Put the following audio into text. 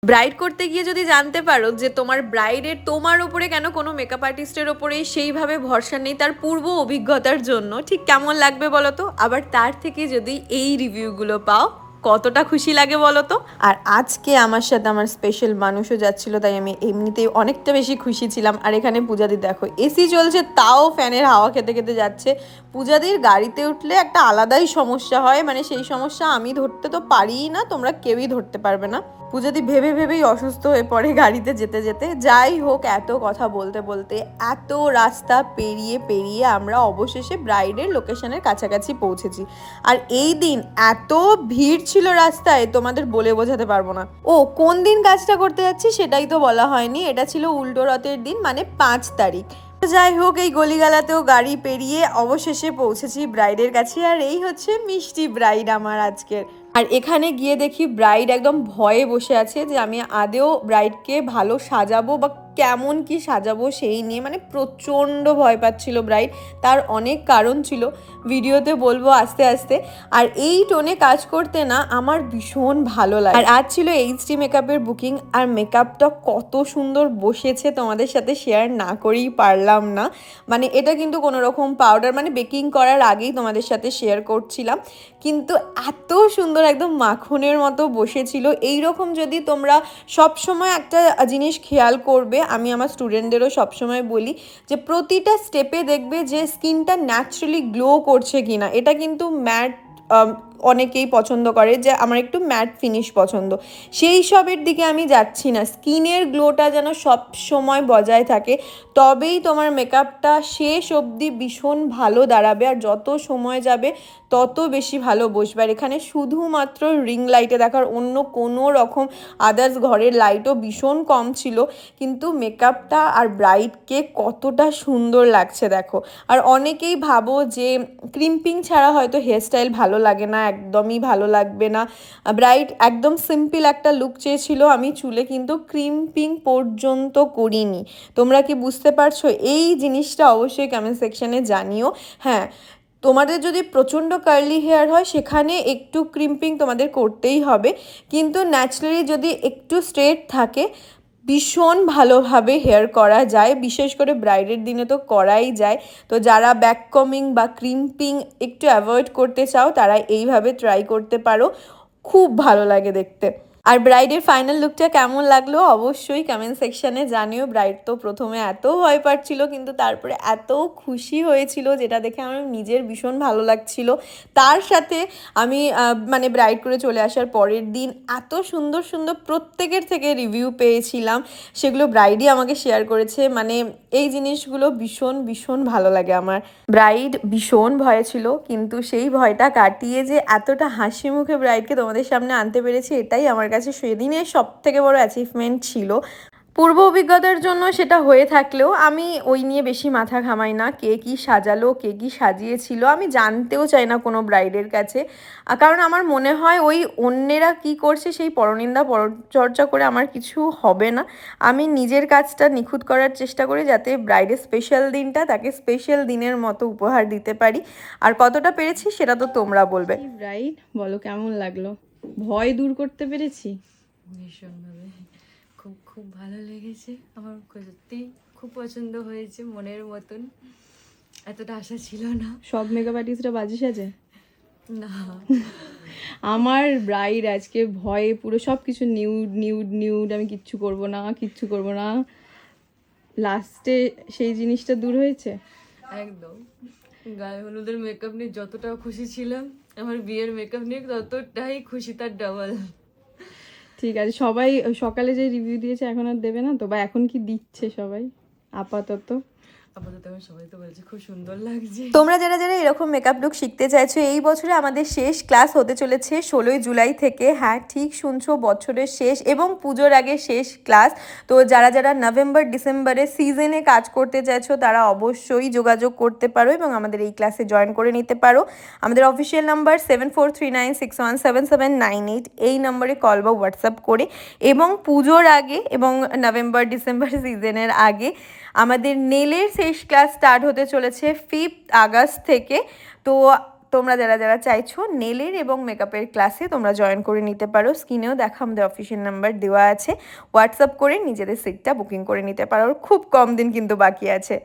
Bride করতে গিয়ে যদি জানতে পারো যে তোমার ব্রাইডের তোমার ওপরে কেন কোনো মেকআপ আর্টিস্টের ওপরে সেইভাবে ভরসা নেই তার পূর্ব অভিজ্ঞতার জন্য, ঠিক কেমন লাগবে বলো তো। আবার তার থেকে যদি এই রিভিউগুলো পাও কতটা খুশি লাগে বলো তো। আর আজকে আমার সাথে আমার স্পেশাল মানুষও যাচ্ছিল, তাই আমি এমনিতেই অনেকটা বেশি খুশি ছিলাম। আর এখানে পূজাদি দেখো এসি চলছে তাও ফ্যানের হাওয়া খেতে খেতে যাচ্ছে। পূজাদির গাড়িতে উঠলে একটা আলাদাই সমস্যা হয়, মানে সেই সমস্যা আমি ধরতে তো পারিই না, তোমরা কেউই ধরতে পারবে না। পূজাদি ভেবে ভেবেই অসুস্থ হয়ে পড়ে গাড়িতে যেতে যেতে। যাই হোক, এত কথা বলতে বলতে এত রাস্তা পেরিয়ে পেরিয়ে আমরা অবশেষে ব্রাইডের লোকেশনের কাছাকাছি পৌঁছেছি। আর এই দিন এত ভিড় ছিল রাস্তায় তোমাদের বলে বোঝাতে পারবো না। ও কোন দিন কাজটা করতে যাচ্ছি সেটাই তো বলা হয়নি, এটা ছিল উল্টো রথের দিন, মানে 5 তারিখ। যাই হোক, এই গলিগালাতেও গাড়ি পেরিয়ে অবশেষে পৌঁছেছি ব্রাইডের কাছে। আর এই হচ্ছে মিষ্টি ব্রাইড আমার আজকের। আর এখানে গিয়ে দেখি ব্রাইড একদম ভয়ে বসে আছে যে আমি আদেও ব্রাইডকে ভালো সাজাবো বা কেমন কি সাজাবো সেই নিয়ে, মানে প্রচণ্ড ভয় পাচ্ছিল ব্রাইড। তার অনেক কারণ ছিল, ভিডিওতে বলবো আস্তে আস্তে। আর এই টোনে কাজ করতে না আমার ভীষণ ভালো লাগে। আর আজ ছিল এইচডি মেকআপের বুকিং, আর মেকআপটা কত সুন্দর বসেছে তোমাদের সাথে শেয়ার না করেই পারলাম না। মানে এটা কিন্তু কোনো রকম পাউডার, মানে বেকিং করার আগেই তোমাদের সাথে শেয়ার করছিলাম, কিন্তু এত সুন্দর একদম মাখনের মতো বসেছিল। এই রকম যদি তোমরা সব সময় একটা জিনিস খেয়াল করবে, আমি আমার স্টুডেন্টদেরও সবসময় বলি যে প্রতিটা স্টেপে দেখবে যে স্কিনটা ন্যাচারালি গ্লো করছে কিনা। এটা কিন্তু ম্যাট অনেকেই পছন্দ করে যে আমার একটু ম্যাট ফিনিশ পছন্দ, সেই সবের দিকে আমি যাচ্ছি না। স্কিনের গ্লোটা যেন সব সময় বজায় থাকে, তবেই তোমার মেকআপটা শেষ অবধি ভীষণ ভালো দাঁড়াবে। আর যত সময় যাবে তত বেশি ভালো বসবে। আর এখানে শুধুমাত্র রিং লাইটে দেখার, অন্য কোনো রকম আদার্স ঘরের লাইটও ভীষণ কম ছিল, কিন্তু মেকআপটা আর ব্রাইডকে কতটা সুন্দর লাগছে দেখো। আর অনেকেই ভাবো যে ক্রিম্পিং ছাড়া হয়তো হেয়ারস্টাইল ভালো লাগে না, একদমই ভালো লাগবে না। ব্রাইড একদম সিম্পল একটা লুক চেয়েছিল, আমি চুলে কিন্তু ক্রিম্পিং পর্যন্ত করিনি। তোমরা কি বুঝতে পারছো এই জিনিসটা? অবশ্যই কমেন্ট সেকশনে জানিও। হ্যাঁ, তোমাদের যদি প্রচণ্ড কার্লি হেয়ার হয় সেখানে একটু ক্রিম্পিং তোমাদের করতেই হবে, কিন্তু ন্যাচারালি যদি একটু স্ট্রেট থাকে ভীষণ ভালোভাবে হেয়ার করা যায়। বিশেষ করে ব্রাইডের দিনে তো করাই যায়। তো যারা ব্যাক কমিং বা ক্রিম্পিং একটু অ্যাভয়েড করতে চাও তারা এইভাবে ট্রাই করতে পারো, খুব ভালো লাগে দেখতে। আর ব্রাইডের ফাইনাল লুকটা কেমন লাগলো অবশ্যই কমেন্ট সেকশানে জানিও। ব্রাইড তো প্রথমে এত ভয় পাচ্ছিল, কিন্তু তারপরে এত খুশি হয়েছিল যেটা দেখে আমার নিজের ভীষণ ভালো লাগছিল। তার সাথে আমি মানে ব্রাইড করে চলে আসার পরের দিন এত সুন্দর সুন্দর প্রত্যেকের থেকে রিভিউ পেয়েছিলাম, সেগুলো ব্রাইডই আমাকে শেয়ার করেছে। মানে এই জিনিসগুলো ভীষণ ভীষণ ভালো লাগে আমার। ব্রাইড ভীষণ ভয় ছিল, কিন্তু সেই ভয়টা কাটিয়ে যে এতটা হাসি মুখে ব্রাইডকে তোমাদের সামনে আনতে পেরেছি, এটাই আমার কাছে সেদিনের সব থেকে বড় অ্যাচিভমেন্ট ছিল। পূর্ব অভিজ্ঞতার জন্য সেটা হয়ে থাকলেও আমি ওই নিয়ে বেশি মাথা ঘামাই না। কে কী সাজালো, কে কী সাজিয়েছিল আমি জানতেও চাই না কোনো ব্রাইডের কাছে, কারণ আমার মনে হয় ওই অন্যেরা কি করছে সেই পরনিন্দা পরচর্চা করে আমার কিছু হবে না। আমি নিজের কাজটা নিখুঁত করার চেষ্টা করি যাতে ব্রাইডের স্পেশাল দিনটা তাকে স্পেশাল দিনের মতো উপহার দিতে পারি। আর কতটা পেরেছি সেটা তো তোমরা বলবে। ব্রাইড বলো কেমন লাগলো, ভয় দূর করতে পেরেছি? ভীষণভাবে, খুব খুব ভালো লেগেছে আমার, সত্যি খুব পছন্দ হয়েছে মনের মতন। এতটা আশা ছিল না। সব মেকআপ আর্টিস্টরা বাজি সাজে না, আমার ব্রাইড আজকে ভয়ে পুরো সব কিছু নিউড নিউড নিউড, আমি কিচ্ছু করব না কিচ্ছু করব না, লাস্টে সেই জিনিসটা দূর হয়েছে একদম। গায়ে হলুদের মেকআপ নিয়ে যতটা খুশি ছিলাম, আমার বিয়ের মেকআপ নিয়ে ততটাই খুশি, তার ডাবল। ঠিক আছে, সবাই সকালে যে রিভিউ দিয়েছে এখন আর দেবে না তো, বা এখন কি দিচ্ছে সবাই আপাতত? আপাতত আমি সবাই তো বলছি খুব সুন্দর লাগছে। তোমরা যারা যারা এরকম মেকআপ লুক শিখতে চাইছো, এই বছরে আমাদের শেষ ক্লাস হতে চলেছে 16ই জুলাই থেকে। হ্যাঁ, ঠিক শুনছো, বছরের শেষ এবং পুজোর আগে শেষ ক্লাস। তো যারা যারা নভেম্বর ডিসেম্বরে সিজনে কাজ করতে চাইছো তারা অবশ্যই যোগাযোগ করতে পারো এবং আমাদের এই ক্লাসে জয়েন করে নিতে পারো। আমাদের অফিসিয়াল নাম্বার 7439617798, এই নম্বরে কল বা হোয়াটসঅ্যাপ করে। এবং পুজোর আগে এবং নভেম্বর ডিসেম্বর সিজনের আগে আমাদের নেলের শেষ ক্লাস স্টার্ট হতে চলেছে 5 আগস্ট থেকে। তো তোমরা যারা যারা চাইছো নেলের এবং মেকআপের ক্লাসে তোমরা জয়েন করে নিতে পারো। স্ক্রিনেও দেখা আমাদের অফিসিয়াল নাম্বার দেওয়া আছে, হোয়াটসঅ্যাপ করে নিজেদের সিটটা বুকিং করে নিতে পারো। খুব কম দিন কিন্তু বাকি আছে।